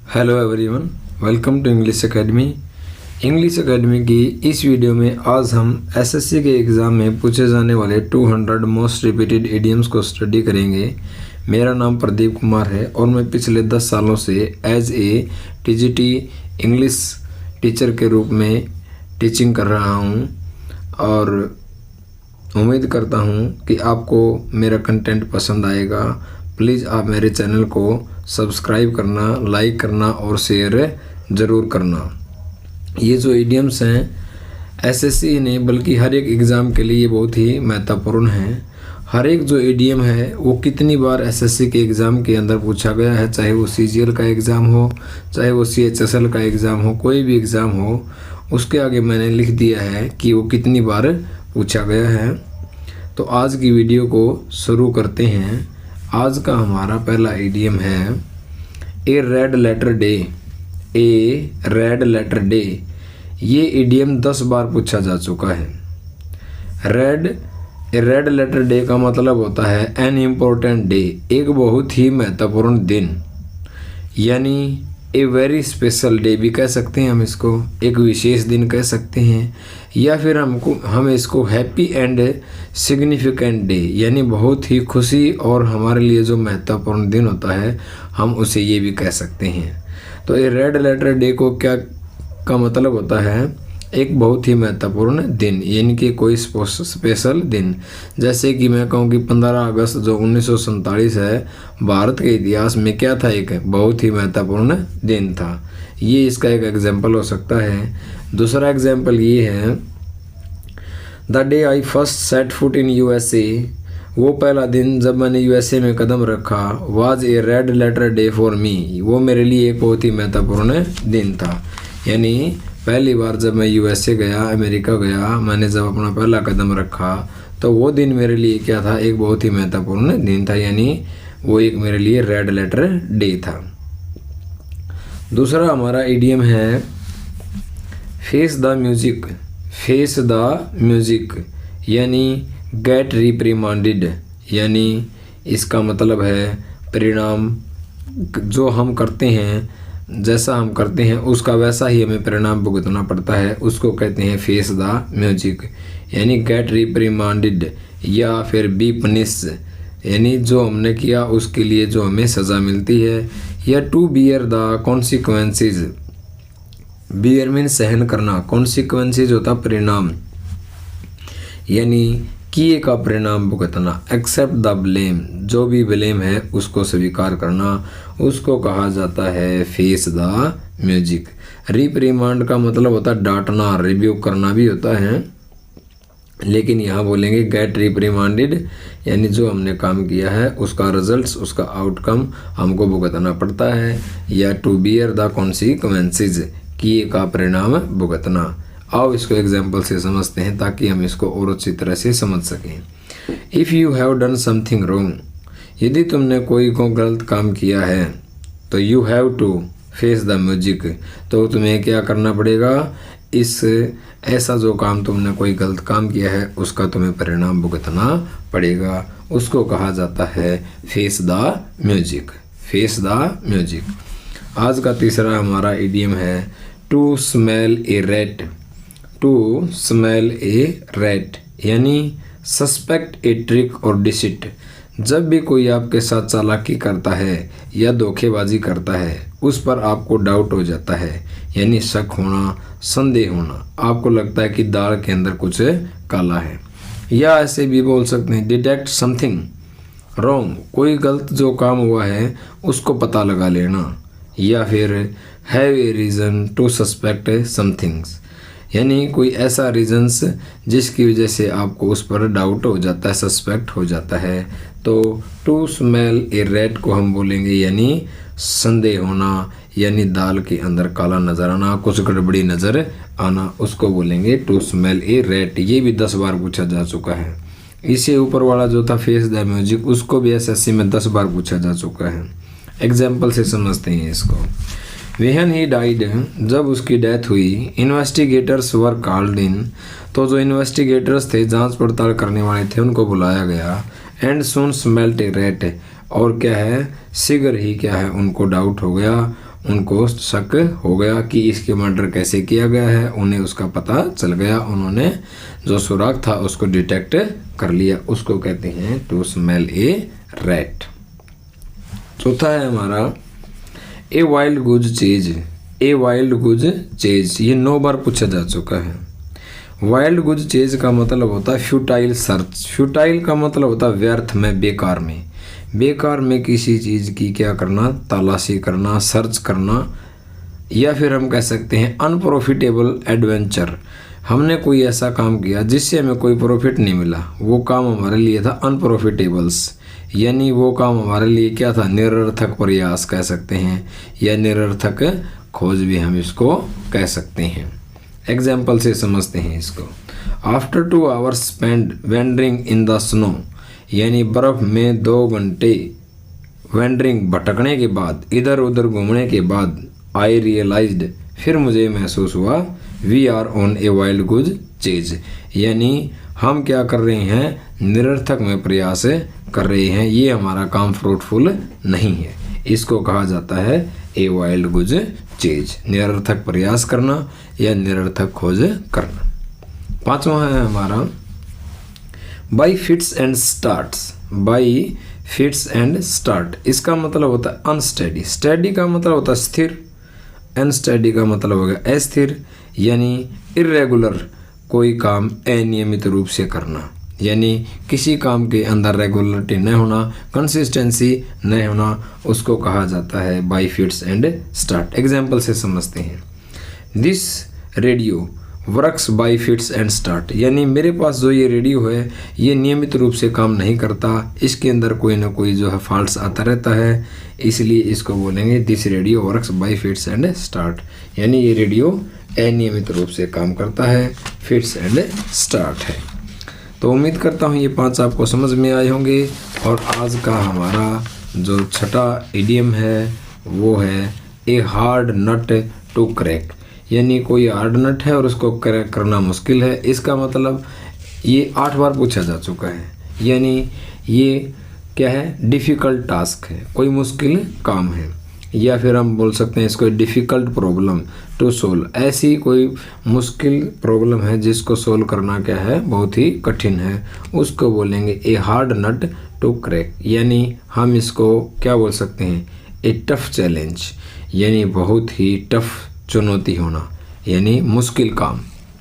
Hello everyone, welcome to English academy. इंग्लिश एकेडमी की इस वीडियो में आज हम एसएससी के एग्ज़ाम में पूछे जाने वाले 200 मोस्ट रिपीटेड इडियम्स को स्टडी करेंगे। मेरा नाम प्रदीप कुमार है और मैं पिछले 10 सालों से as a TGT English teacher के रूप में टीचिंग कर रहा हूँ और उम्मीद करता हूँ कि आपको मेरा कंटेंट पसंद आएगा। प्लीज़ आप मेरे चैनल को सब्सक्राइब करना, लाइक करना और शेयर ज़रूर करना। ये जो इडियम्स हैं एसएससी नहीं बल्कि हर एक एग्ज़ाम के लिए ये बहुत ही महत्वपूर्ण हैं। हर एक जो इडियम है वो कितनी बार एसएससी के एग्ज़ाम के अंदर पूछा गया है, चाहे वो सीजीएल का एग्ज़ाम हो, चाहे वो सीएचएसएल का एग्ज़ाम हो, कोई भी एग्ज़ाम हो, उसके आगे मैंने लिख दिया है कि वो कितनी बार पूछा गया है। तो आज की वीडियो को शुरू करते हैं। आज का हमारा पहला इडियम है ए रेड लेटर डे। ए रेड लेटर डे, ये इडियम 10 बार पूछा जा चुका है। रेड लेटर डे का मतलब होता है एन इम्पोर्टेंट डे, एक बहुत ही महत्वपूर्ण दिन, यानी ए वेरी स्पेशल डे भी कह सकते हैं हम इसको, एक विशेष दिन कह सकते हैं, या फिर हम इसको हैप्पी एंड सिग्निफिकेंट डे, यानी बहुत ही खुशी और हमारे लिए जो महत्वपूर्ण दिन होता है हम उसे ये भी कह सकते हैं। तो ये रेड लेटर डे को क्या का मतलब होता है, एक बहुत ही महत्वपूर्ण दिन, यानी कि कोई स्पेशल दिन। जैसे कि मैं कहूँ कि 15 अगस्त जो 1947 है, भारत के इतिहास में क्या था, एक बहुत ही महत्वपूर्ण दिन था। ये इसका एक एग्जाम्पल हो सकता है। दूसरा एग्जाम्पल ये है the day I first set foot in USA, वो पहला दिन जब मैंने यूएसए में कदम रखा, was a red letter day for me, वो मेरे लिए एक बहुत ही महत्वपूर्ण दिन था। यानी पहली बार जब मैं यूएसए गया, अमेरिका गया, मैंने जब अपना पहला कदम रखा तो वो दिन मेरे लिए क्या था, एक बहुत ही महत्वपूर्ण दिन था, यानी वो एक मेरे लिए रेड लेटर डे था। दूसरा हमारा इडियम है face the music. Face the music यानी गेट रिप्रिमांडेड, यानी इसका मतलब है परिणाम, जो हम करते हैं, जैसा हम करते हैं उसका वैसा ही हमें परिणाम भुगतना पड़ता है, उसको कहते हैं फेस द म्यूजिक। यानी गेट रिप्रिमांडेड या फिर बी पनिश, यानी जो हमने किया उसके लिए जो हमें सज़ा मिलती है, या to bear the consequences. Bear mean सहन करना, कॉन्सिक्वेंसेज होता परिणाम, यानी किए का परिणाम भुगतना। एक्सेप्ट द ब्लेम, जो भी ब्लेम है उसको स्वीकार करना, उसको कहा जाता है फेस द म्यूजिक। रिप्रिमांड का मतलब होता है डांटना, रिव्यू करना भी होता है, लेकिन यहाँ बोलेंगे गेट रिप्रिमांडेड, यानी जो हमने काम किया है उसका रिजल्ट्स, उसका आउटकम हमको भुगतना पड़ता है, या टू बियर द कॉन्सिक्वेंसेज, किए का परिणाम भुगतना। आओ इसको एग्जाम्पल से समझते हैं ताकि हम इसको और अच्छी तरह से समझ सकें। If you have done something wrong, यदि तुमने कोई को गलत काम किया है तो you have to face the music, तो तुम्हें क्या करना पड़ेगा, इस ऐसा जो काम तुमने कोई गलत काम किया है उसका तुम्हें परिणाम भुगतना पड़ेगा, उसको कहा जाता है face the music. Face the music. आज का तीसरा हमारा इडियम है to smell a rat. To smell a rat यानी सस्पेक्ट ए ट्रिक और डिसिट। जब भी कोई आपके साथ चालाकी करता है या धोखेबाजी करता है, उस पर आपको डाउट हो जाता है, यानी शक होना, संदेह होना, आपको लगता है कि दाल के अंदर कुछ काला है। या ऐसे भी बोल सकते हैं डिटेक्ट समथिंग रॉन्ग, कोई गलत जो काम हुआ है उसको पता लगा लेना, या फिर have a reason to suspect somethings, यानी कोई ऐसा रीजंस जिसकी वजह से आपको उस पर डाउट हो जाता है, सस्पेक्ट हो जाता है। तो टू स्मेल ए रैट को हम बोलेंगे यानी संदेह होना, यानी दाल के अंदर काला नज़र आना, कुछ गड़बड़ी नज़र आना, उसको बोलेंगे टू स्मेल ए रैट। ये भी 10 बार पूछा जा चुका है। इससे ऊपर वाला जो था फेस द म्यूजिक, उसको भी एसएससी में 10 बार पूछा जा चुका है। एग्जाम्पल से समझते हैं इसको। व्हेन ही डाइड, जब उसकी डेथ हुई, इन्वेस्टिगेटर्स वर कॉल्ड इन, तो जो इन्वेस्टिगेटर्स थे, जांच पड़ताल करने वाले थे, उनको बुलाया गया। And soon smelt A rat, और क्या है शीघ्र ही क्या है उनको डाउट हो गया, उनको शक हो गया कि इसके मर्डर कैसे किया गया है, उन्हें उसका पता चल गया, उन्होंने जो सुराग था उसको डिटेक्ट कर लिया, उसको कहते हैं टू स्मेल ए रैट। चौथा है हमारा ए वाइल्ड गुज चेज। ए वाइल्ड गुज चेज, ये 9 बार पूछा जा चुका है। वाइल्ड गुज चेज का मतलब होता है फ्यूटाइल सर्च। फ्यूटाइल का मतलब होता है व्यर्थ में, बेकार में। बेकार में किसी चीज़ की क्या करना, तलाशी करना, सर्च करना, या फिर हम कह सकते हैं अनप्रॉफिटेबल एडवेंचर। हमने कोई ऐसा काम किया जिससे हमें कोई प्रॉफिट नहीं मिला, वो काम हमारे लिए था अनप्रॉफिटेबल्स, यानी वो काम हमारे लिए क्या था, निरर्थक प्रयास कह सकते हैं, या निरर्थक खोज भी हम इसको कह सकते हैं। एग्जाम्पल से समझते हैं इसको। After 2 hours spend wandering in the snow, यानी बर्फ़ में 2 घंटे वेंडरिंग भटकने के बाद, इधर उधर घूमने के बाद, आई रियलाइज्ड, फिर मुझे महसूस हुआ, we are on a wild goose chase, यानी हम क्या कर रहे हैं, निरर्थक में प्रयास कर रहे हैं, ये हमारा काम फ्रूटफुल नहीं है। इसको कहा जाता है ए वाइल्ड गुज चेज, निरर्थक प्रयास करना या निरर्थक खोज करना। 5वां है हमारा by fits and starts. By fits and start, इसका मतलब होता है अनस्टेडी। स्टेडी का मतलब होता है स्थिर, अनस्टेडी का मतलब हो गया अस्थिर, यानी इर्रेगुलर, कोई काम अनियमित रूप से करना, यानी किसी काम के अंदर रेगुलरिटी न होना, कंसिस्टेंसी न होना, उसको कहा जाता है by fits and start. Example से समझते हैं। This radio works by fits and start, यानी मेरे पास जो ये रेडियो है ये नियमित रूप से काम नहीं करता, इसके अंदर कोई ना कोई जो है फॉल्ट्स आता रहता है, इसलिए इसको बोलेंगे this radio works by fits and start, यानी ये रेडियो अनियमित रूप से काम करता है, फिट्स एंड स्टार्ट है। तो उम्मीद करता हूँ ये 5 आपको समझ में आए होंगे। और आज का हमारा जो छठा इडियम है वो है a hard nut to crack, यानी कोई हार्ड नट है और उसको क्रैक करना मुश्किल है। इसका मतलब ये 8 बार पूछा जा चुका है, यानी ये क्या है, डिफ़िकल्ट टास्क है, कोई मुश्किल काम है, या फिर हम बोल सकते हैं इसको डिफ़िकल्ट प्रॉब्लम टू सोल्व। ऐसी कोई मुश्किल प्रॉब्लम है जिसको सोल्व करना क्या है, बहुत ही कठिन है, उसको बोलेंगे a hard nut to crack, यानी हम इसको क्या बोल सकते हैं, ए टफ चैलेंज, यानी बहुत ही टफ चुनौती होना, यानी मुश्किल काम,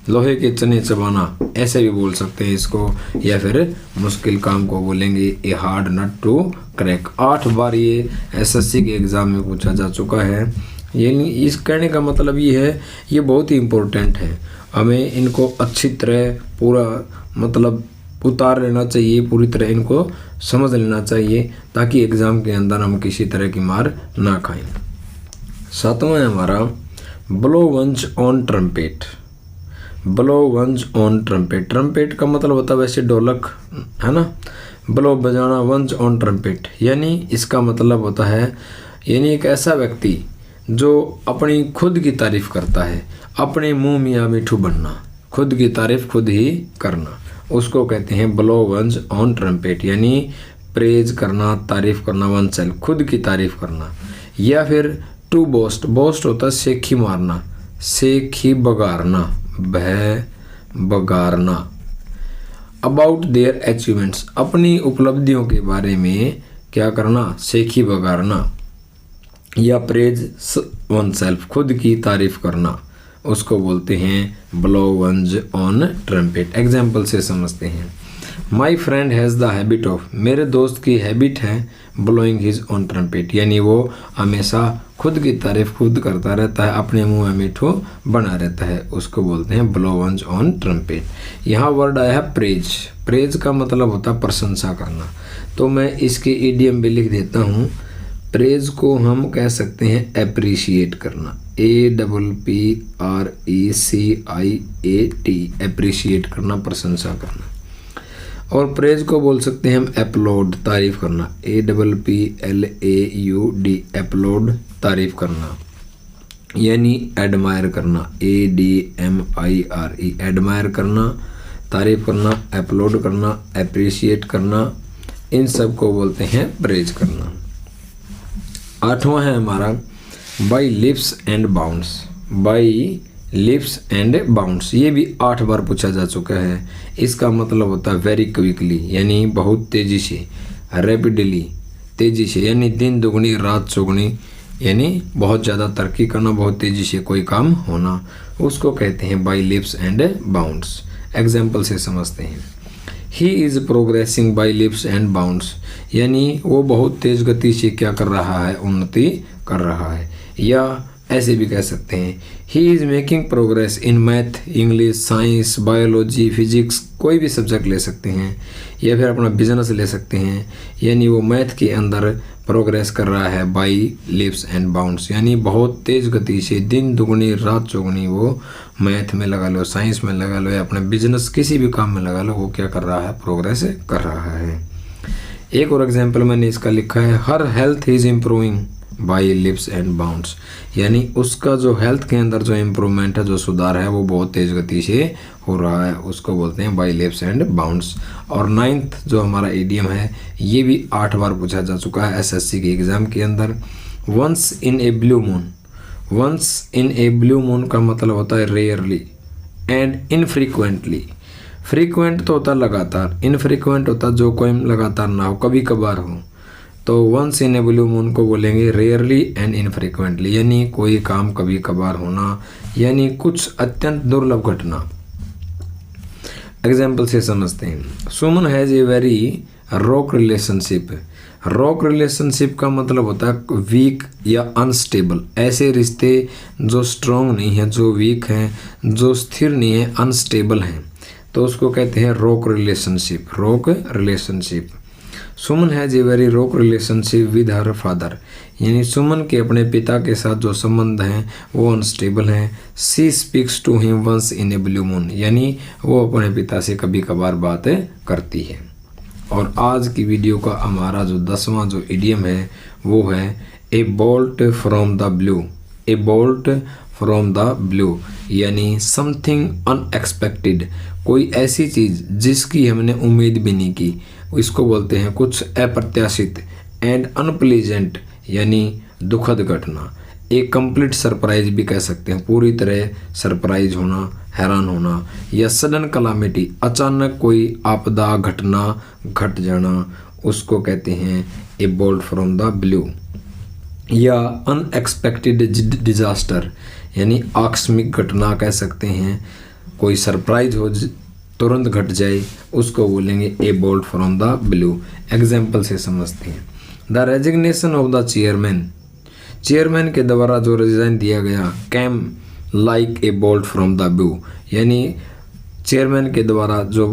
लोहे के चने चबाना ऐसे भी बोल सकते हैं इसको, या फिर मुश्किल काम को बोलेंगे a hard nut to crack. 8 बार ये एसएससी के एग्ज़ाम में पूछा जा चुका है, यानी इस कहने का मतलब ये है ये बहुत ही इम्पोर्टेंट है, हमें इनको अच्छी तरह पूरा मतलब उतार लेना चाहिए, पूरी तरह इनको समझ लेना चाहिए, ताकि एग्ज़ाम के अंदर हम किसी तरह की मार ना खाएं। 7वां है हमारा blow one's on trumpet. Blow one's on trumpet, trumpet का मतलब होता है वैसे ढोलक, है ना, ब्लो बजाना, वंस ऑन ट्रम्पेट, यानी इसका मतलब होता है, यानी एक ऐसा व्यक्ति जो अपनी खुद की तारीफ़ करता है, अपने मुंह मियाँ मिठू बनना, खुद की तारीफ़ खुद ही करना, उसको कहते हैं ब्लो वंस ऑन ट्रम्पेट, यानी प्रेज करना, तारीफ़ करना, वन सेल्फ, खुद की तारीफ़ करना। या फिर टू बोस्ट, बोस्ट होता है सेखी मारना, सेखी बगारना, भय बगारना। अबाउट देयर अचीवमेंट्स, अपनी उपलब्धियों के बारे में क्या करना, सेखी बगारना। या प्रेज वन सेल्फ, खुद की तारीफ करना, उसको बोलते हैं blow one's on trumpet. Example से समझते हैं। My friend has the habit of, मेरे दोस्त की हैबिट है ब्लोइंग हिज ऑन ट्रम्पेट, यानी वो हमेशा खुद की तारीफ खुद करता रहता है, अपने मुंह में मीठू बना रहता है, उसको बोलते हैं ब्लो वंस ऑन ट्रम्पेट। यहाँ वर्ड आया है प्रेज। प्रेज का मतलब होता है प्रशंसा करना, तो मैं इसके इडियम भी लिख देता हूँ। प्रेज को हम कह सकते हैं एप्रिशिएट करना, APPRECIAT, एप्रिशिएट करना, प्रशंसा करना। और प्रेज को बोल सकते हैं हम अपलोड, तारीफ करना, APPLAUD, अपलोड, तारीफ करना। यानी एडमायर करना, ADMIRE, एडमायर करना, तारीफ करना, अपलोड करना, अप्रिशिएट करना, इन सब को बोलते हैं प्रेज करना। 8वां है हमारा by leaps and bounds, by leaps and bounds, ये भी 8 बार पूछा जा चुका है। इसका मतलब होता है वेरी क्विकली, यानी बहुत तेज़ी से, रैपिडली, तेज़ी से, यानी दिन दुगनी रात चौगुनी, यानी बहुत ज़्यादा तरक्की करना, बहुत तेज़ी से कोई काम होना, उसको कहते हैं by leaps and bounds. Example से समझते हैं। He is progressing by leaps and bounds, यानी वो बहुत तेज़ गति से क्या कर रहा है, उन्नति कर रहा है। या ऐसे भी कह सकते हैं he is making progress in math, English, science, biology, physics, कोई भी सब्जेक्ट ले सकते हैं। या फिर अपना बिजनेस ले सकते हैं, यानी वो मैथ के अंदर प्रोग्रेस कर रहा है बाई लिप्स एंड बाउंड्स, यानी बहुत तेज़ गति से, दिन दुगनी रात चौगुनी वो मैथ में लगा लो, साइंस में लगा लो, या अपने बिजनेस किसी भी काम में लगा लो, वो क्या कर रहा है, प्रोग्रेस कर रहा है। एक और एग्जाम्पल मैंने इसका लिखा है, her health is improving by leaps and bounds, यानी उसका जो हेल्थ के अंदर जो इम्प्रूवमेंट है, जो सुधार है, वो बहुत तेज़ गति से हो रहा है, उसको बोलते हैं बाई लिप्स एंड बाउंड्स। और 9th जो हमारा इडियम है, ये भी 8 बार पूछा जा चुका है एसएससी के एग्ज़ाम के अंदर। Once in a blue moon, once in a blue moon का मतलब होता है रेयरली एंड इनफ्रीक्वेंटली। फ्रीक्वेंट तो होता है लगातार, इनफ्रीक्वेंट होता है जो कोई लगातार ना हो, कभी कभार हो। तो once in a blue moon को बोलेंगे रेयरली एंड इनफ्रीक्वेंटली, यानी कोई काम कभी कभार होना, यानी कुछ अत्यंत दुर्लभ घटना। एग्जाम्पल से समझते हैं। Suman has a very rock relationship. Rock relationship का मतलब होता है वीक या अनस्टेबल, ऐसे रिश्ते जो स्ट्रॉन्ग नहीं है, जो वीक हैं, जो स्थिर नहीं है, अनस्टेबल हैं, तो उसको कहते हैं rock relationship, rock relationship. Suman has a very rock relationship with her father, यानी सुमन के अपने पिता के साथ जो संबंध हैं वो अनस्टेबल हैं। She speaks to him once in a blue moon, यानी वो अपने पिता से कभी कभार बातें करती है। और आज की वीडियो का हमारा जो 10वां जो इडियम है वो है ए bolt from the blue, A bolt from the blue, यानी समथिंग अनएक्सपेक्टेड, कोई ऐसी चीज़ जिसकी हमने उम्मीद भी नहीं की, इसको बोलते हैं कुछ अप्रत्याशित। एंड अनप्लीजेंट, यानी दुखद घटना। एक कंप्लीट सरप्राइज भी कह सकते हैं, पूरी तरह सरप्राइज होना, हैरान होना। या सडन कलामिटी, अचानक कोई आपदा घटना घट जाना, उसको कहते हैं ए बोल्ट फ्रॉम द ब्लू। या अनएक्सपेक्टेड डिजास्टर, यानी आकस्मिक घटना कह सकते हैं, कोई सरप्राइज हो तुरंत घट जाए, उसको बोलेंगे a bolt from the blue. Example से समझते हैं। The resignation of the chairman, chairman के द्वारा जो रिजाइन दिया गया, came like a bolt from the blue, यानी चेयरमैन के द्वारा जो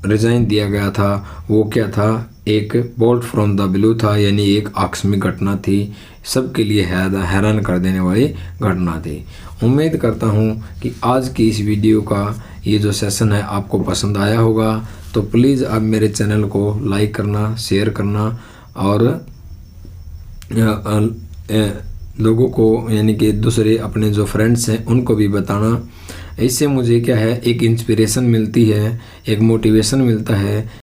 रिजाइन दिया गया था वो क्या था, एक बोल्ट फ्रॉम द ब्लू था, यानी एक आकस्मिक घटना थी, सबके लिए हैरान कर देने वाली घटना थी। उम्मीद करता हूँ कि आज की इस वीडियो का ये जो सेशन है आपको पसंद आया होगा, तो प्लीज़ आप मेरे चैनल को लाइक करना, शेयर करना और लोगों को, यानी कि दूसरे अपने जो फ्रेंड्स हैं उनको भी बताना। इससे मुझे क्या है, एक इंस्पिरेशन मिलती है, एक मोटिवेशन मिलता है